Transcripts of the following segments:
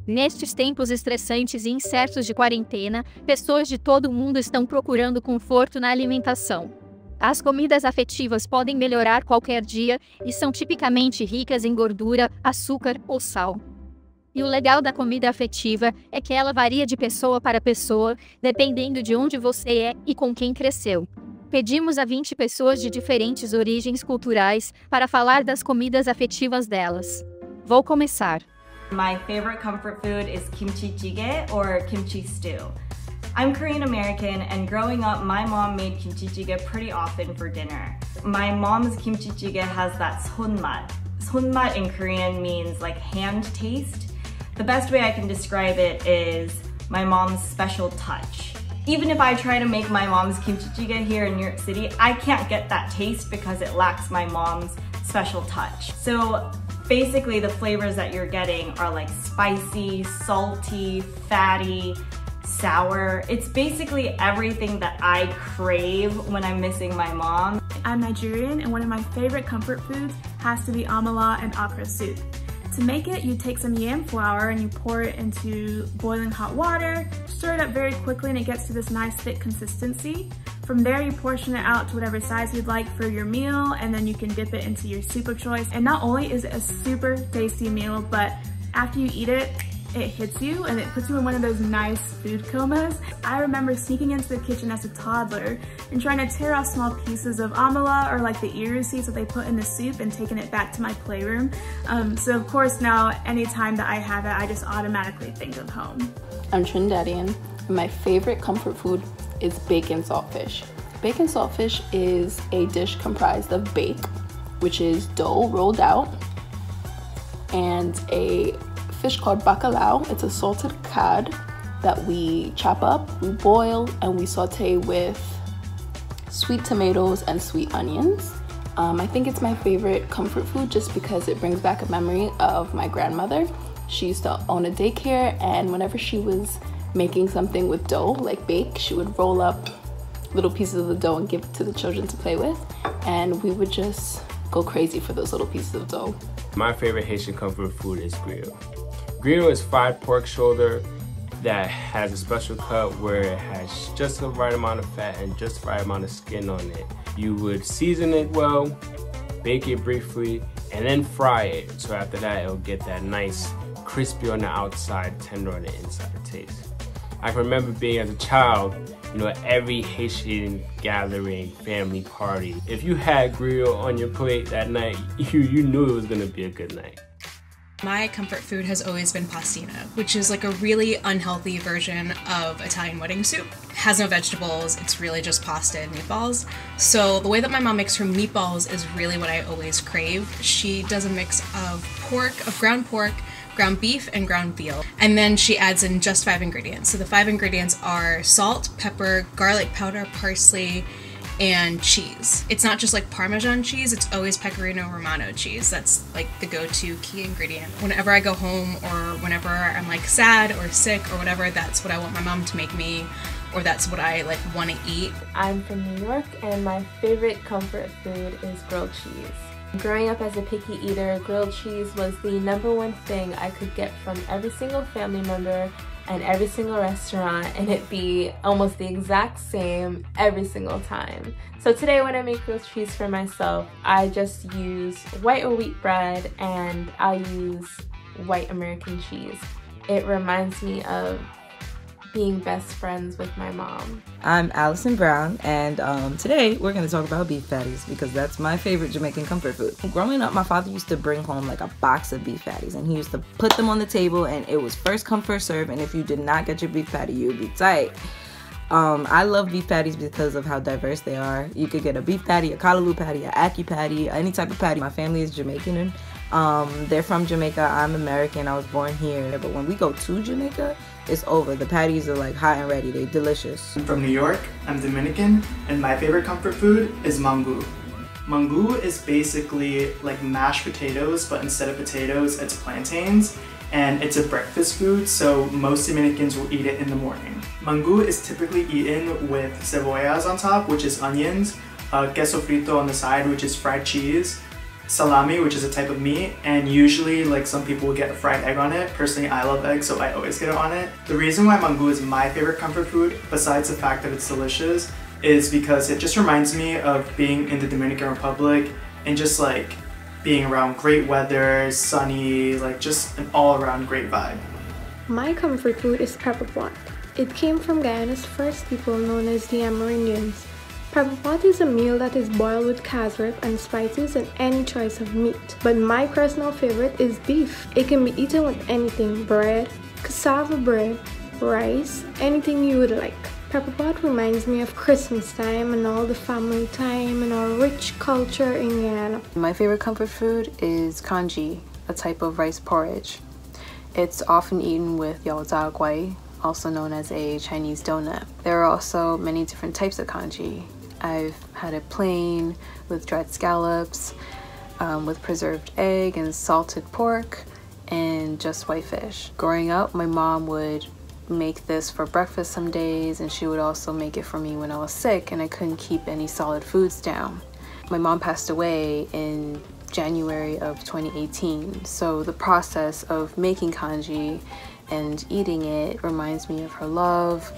Nestes tempos estressantes e incertos de quarentena, pessoas de todo o mundo estão procurando conforto na alimentação. As comidas afetivas podem melhorar qualquer dia e são tipicamente ricas em gordura, açúcar ou sal. E o legal da comida afetiva é que ela varia de pessoa para pessoa, dependendo de onde você é e com quem cresceu. Pedimos a 20 pessoas de diferentes origens culturais para falar das comidas afetivas delas. Vou começar. My favorite comfort food is kimchi jjigae or kimchi stew. I'm Korean American, and growing up my mom made kimchi jjigae pretty often for dinner. My mom's kimchi jjigae has that sonmat. Sonmat in Korean means like hand taste. The best way I can describe it is my mom's special touch. Even if I try to make my mom's kimchi jjigae here in New York City, I can't get that taste because it lacks my mom's special touch. So basically the flavors that you're getting are like spicy, salty, fatty, sour. It's basically everything that I crave when I'm missing my mom. I'm Nigerian, and one of my favorite comfort foods has to be amala and okra soup. To make it, you take some yam flour and you pour it into boiling hot water, stir it up very quickly and it gets to this nice thick consistency. From there, you portion it out to whatever size you'd like for your meal, and then you can dip it into your soup of choice. And not only is it a super tasty meal, but after you eat it, it hits you and it puts you in one of those nice food comas. I remember sneaking into the kitchen as a toddler and trying to tear off small pieces of amala or like the ear seeds that they put in the soup and taking it back to my playroom. So of course now, anytime that I have it, I just automatically think of home. I'm Trinidadian, and my favorite comfort food is bacon saltfish. Bacon saltfish is a dish comprised of bake, which is dough rolled out, and a fish called bacalao. It's a salted cod that we chop up, we boil, and we saute with sweet tomatoes and sweet onions. I think it's my favorite comfort food just because it brings back a memory of my grandmother. She used to own a daycare, and whenever she was making something with dough, like bake, she would roll up little pieces of the dough and give it to the children to play with, and we would just go crazy for those little pieces of dough. My favorite Haitian comfort food is griot. Griot is fried pork shoulder that has a special cut where it has just the right amount of fat and just the right amount of skin on it. You would season it well, bake it briefly, and then fry it. So after that, it'll get that nice crispy on the outside, tender on the inside taste. I can remember being as a child, you know, at every Haitian gathering, family party. If you had griot on your plate that night, you knew it was gonna be a good night. My comfort food has always been pastina, which is like a really unhealthy version of Italian wedding soup. It has no vegetables, it's really just pasta and meatballs. So the way that my mom makes her meatballs is really what I always crave. She does a mix of ground pork, ground beef, and ground veal. And then she adds in just 5 ingredients. So the 5 ingredients are salt, pepper, garlic powder, parsley, and cheese. It's not just like Parmesan cheese, it's always Pecorino Romano cheese. That's like the go-to key ingredient. Whenever I go home or whenever I'm like sad or sick or whatever, that's what I want my mom to make me, or that's what I like want to eat. I'm from New York, and my favorite comfort food is grilled cheese. Growing up as a picky eater, grilled cheese was the #1 thing I could get from every single family member and every single restaurant, and it'd be almost the exact same every single time. So today when I make grilled cheese for myself, I just use white or wheat bread, and I'll use white American cheese. It reminds me of being best friends with my mom. I'm Allison Brown, and today we're going to talk about beef patties because that's my favorite Jamaican comfort food. Growing up, my father used to bring home like a box of beef patties, and he used to put them on the table, and it was first come first serve, and if you did not get your beef patty, you would be tight. I love beef patties because of how diverse they are. You could get a beef patty, a callaloo patty, a ackee patty, any type of patty. My family is Jamaican, and they're from Jamaica. I'm American. I was born here, but when we go to Jamaica, it's over. The patties are like hot and ready. They're delicious. I'm from New York. I'm Dominican, and my favorite comfort food is mango. Mango is basically like mashed potatoes, but instead of potatoes, it's plantains, and it's a breakfast food, so most Dominicans will eat it in the morning. Mango is typically eaten with cebollas on top, which is onions, queso frito on the side, which is fried cheese, salami, which is a type of meat, and usually like some people will get a fried egg on it. Personally, I love eggs, so I always get it on it. The reason why mango is my favorite comfort food, besides the fact that it's delicious, is because it just reminds me of being in the Dominican Republic and just like being around great weather, sunny, like just an all-around great vibe. My comfort food is pepper pot. It came from Guyana's first people known as the Amerindians. Pepper pot is a meal that is boiled with cassorep and spices and any choice of meat. But my personal favorite is beef. It can be eaten with anything: bread, cassava bread, rice, anything you would like. Pepper pot reminds me of Christmas time and all the family time and our rich culture in Guyana. My favorite comfort food is congee, a type of rice porridge. It's often eaten with yao zha guai, also known as a Chinese donut. There are also many different types of congee. I've had it plain, with dried scallops, with preserved egg and salted pork, and just white fish. Growing up, my mom would make this for breakfast some days, and she would also make it for me when I was sick and I couldn't keep any solid foods down. My mom passed away in January of 2018, so the process of making congee and eating it reminds me of her love,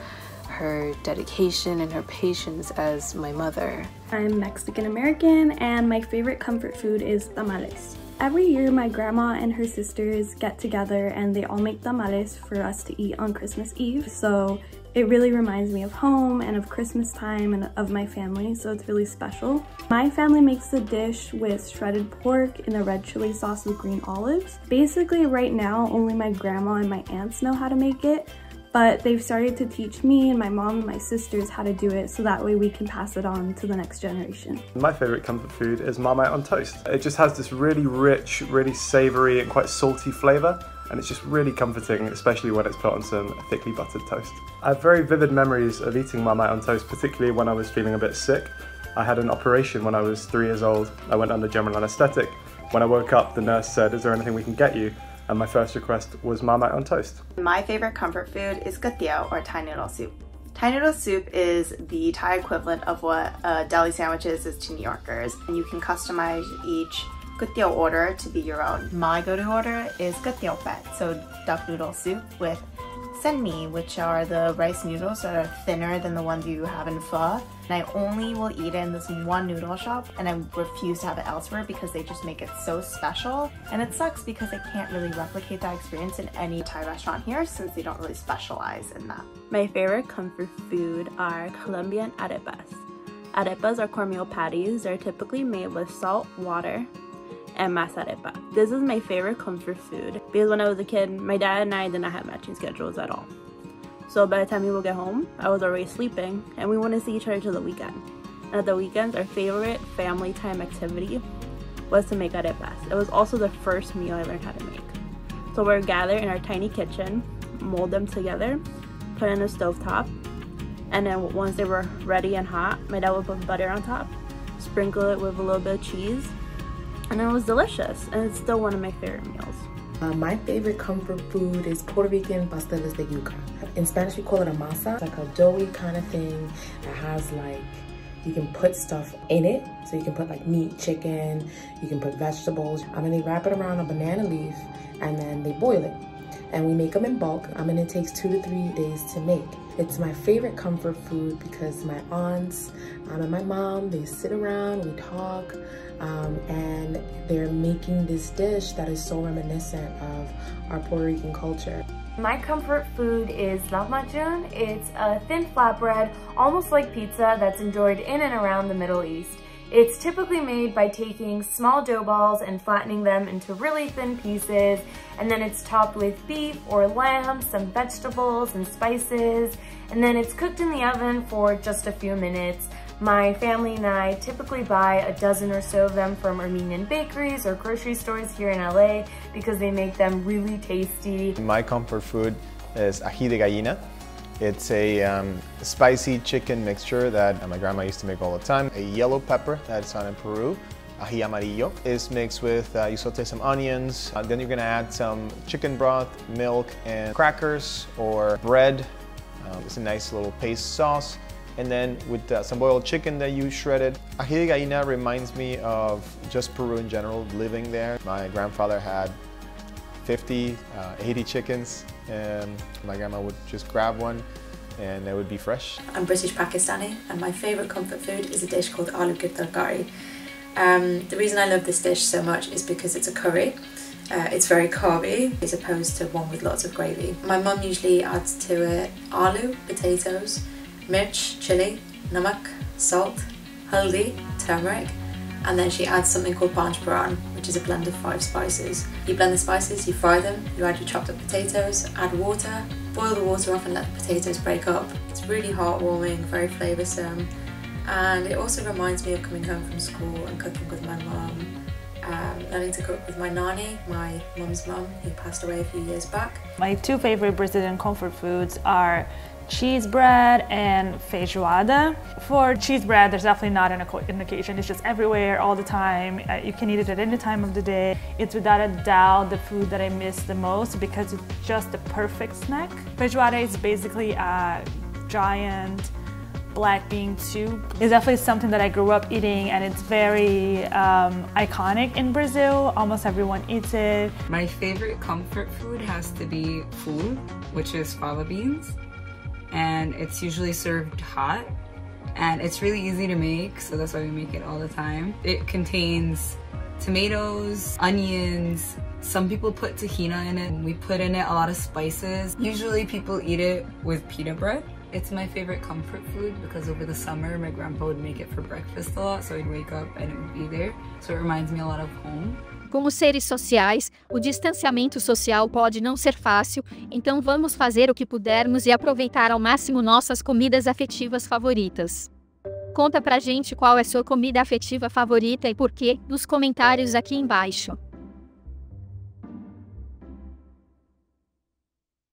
her dedication, and her patience as my mother. I'm Mexican American, and my favorite comfort food is tamales. Every year my grandma and her sisters get together and they all make tamales for us to eat on Christmas Eve. So it really reminds me of home and of Christmas time and of my family, so it's really special. My family makes the dish with shredded pork in a red chili sauce with green olives. Basically right now only my grandma and my aunts know how to make it, but they've started to teach me and my mom and my sisters how to do it, so that way we can pass it on to the next generation. My favorite comfort food is Marmite on toast. It just has this really rich, really savory and quite salty flavor, and it's just really comforting, especially when it's put on some thickly buttered toast. I have very vivid memories of eating Marmite on toast, particularly when I was feeling a bit sick. I had an operation when I was 3 years old. I went under general anesthetic. When I woke up, the nurse said, "Is there anything we can get you?" And my first request was Marmite on toast. My favorite comfort food is kutteo, or Thai noodle soup. Thai noodle soup is the Thai equivalent of what deli sandwiches is to New Yorkers, and you can customize each kutteo order to be your own. My go-to order is kutteo pet, so duck noodle soup with senmi, which are the rice noodles that are thinner than the ones you have in pho. And I only will eat it in this one noodle shop, and I refuse to have it elsewhere because they just make it so special. And it sucks because I can't really replicate that experience in any Thai restaurant here since they don't really specialize in that. My favorite comfort food are Colombian arepas. Arepas are cornmeal patties. They're typically made with salt, water, and masa arepa. This is my favorite comfort food because when I was a kid, my dad and I did not have matching schedules at all. So by the time we would get home, I was already sleeping and we wouldn't see each other till the weekend. And at the weekends, our favorite family time activity was to make arepas. It was also the first meal I learned how to make. So we're gathered in our tiny kitchen, mold them together, put in a stovetop, and then once they were ready and hot, my dad would put butter on top, sprinkle it with a little bit of cheese, and it was delicious, and it's still one of my favorite meals. My favorite comfort food is Puerto Rican pasteles de yuca. In Spanish we call it a masa. It's like a doughy kind of thing that has like, you can put stuff in it. So you can put like meat, chicken, you can put vegetables. And then they wrap it around a banana leaf and then they boil it. And we make them in bulk. And it takes 2 to 3 days to make. It's my favorite comfort food because my aunts and my mom, they sit around, we talk, and they're making this dish that is so reminiscent of our Puerto Rican culture. My comfort food is lahmacun. It's a thin flatbread, almost like pizza, that's enjoyed in and around the Middle East. It's typically made by taking small dough balls and flattening them into really thin pieces, and then it's topped with beef or lamb, some vegetables and spices, and then it's cooked in the oven for just a few minutes. My family and I typically buy a dozen or so of them from Armenian bakeries or grocery stores here in LA because they make them really tasty. My comfort food is ají de gallina. It's a spicy chicken mixture that my grandma used to make all the time. A yellow pepper that's found in Peru, ají amarillo, is mixed with, you saute some onions, then you're gonna add some chicken broth, milk, and crackers or bread. It's a nice little paste sauce. and then with some boiled chicken that you shredded. Ají de gallina reminds me of just Peru in general, living there. My grandfather had 50, 80 chickens, and my grandma would just grab one and it would be fresh. I'm British Pakistani, and my favourite comfort food is a dish called aloo ki tarkari. The reason I love this dish so much is because it's a curry. It's very carby as opposed to one with lots of gravy. My mum usually adds to it aloo, potatoes, mirch, chili, namak, salt, haldi, turmeric, and then she adds something called panch phoron, which is a blend of 5 spices. You blend the spices, you fry them, you add your chopped up potatoes, add water, boil the water off and let the potatoes break up. It's really heartwarming, very flavoursome, and it also reminds me of coming home from school and cooking with my mum. Learning to cook with my nanny, my mum's mum, who passed away a few years back. My 2 favorite Brazilian comfort foods are cheese bread and feijoada. For cheese bread, there's definitely not an occasion. It's just everywhere, all the time. You can eat it at any time of the day. It's without a doubt the food that I miss the most because it's just the perfect snack. Feijoada is basically a giant black bean soup. It's definitely something that I grew up eating, and it's very iconic in Brazil. Almost everyone eats it. My favorite comfort food has to be food, which is fava beans. And it's usually served hot, and it's really easy to make, so that's why we make it all the time. It contains tomatoes, onions, some people put tahina in it. We put in it a lot of spices. Usually people eat it with pita bread. It's my favorite comfort food because over the summer my grandpa would make it for breakfast a lot, so I'd wake up and it would be there. So it reminds me a lot of home. Como seres sociais, o distanciamento social pode não ser fácil, então vamos fazer o que pudermos e aproveitar ao máximo nossas comidas afetivas favoritas. Conta pra gente qual é sua comida afetiva favorita e por quê, nos comentários aqui embaixo.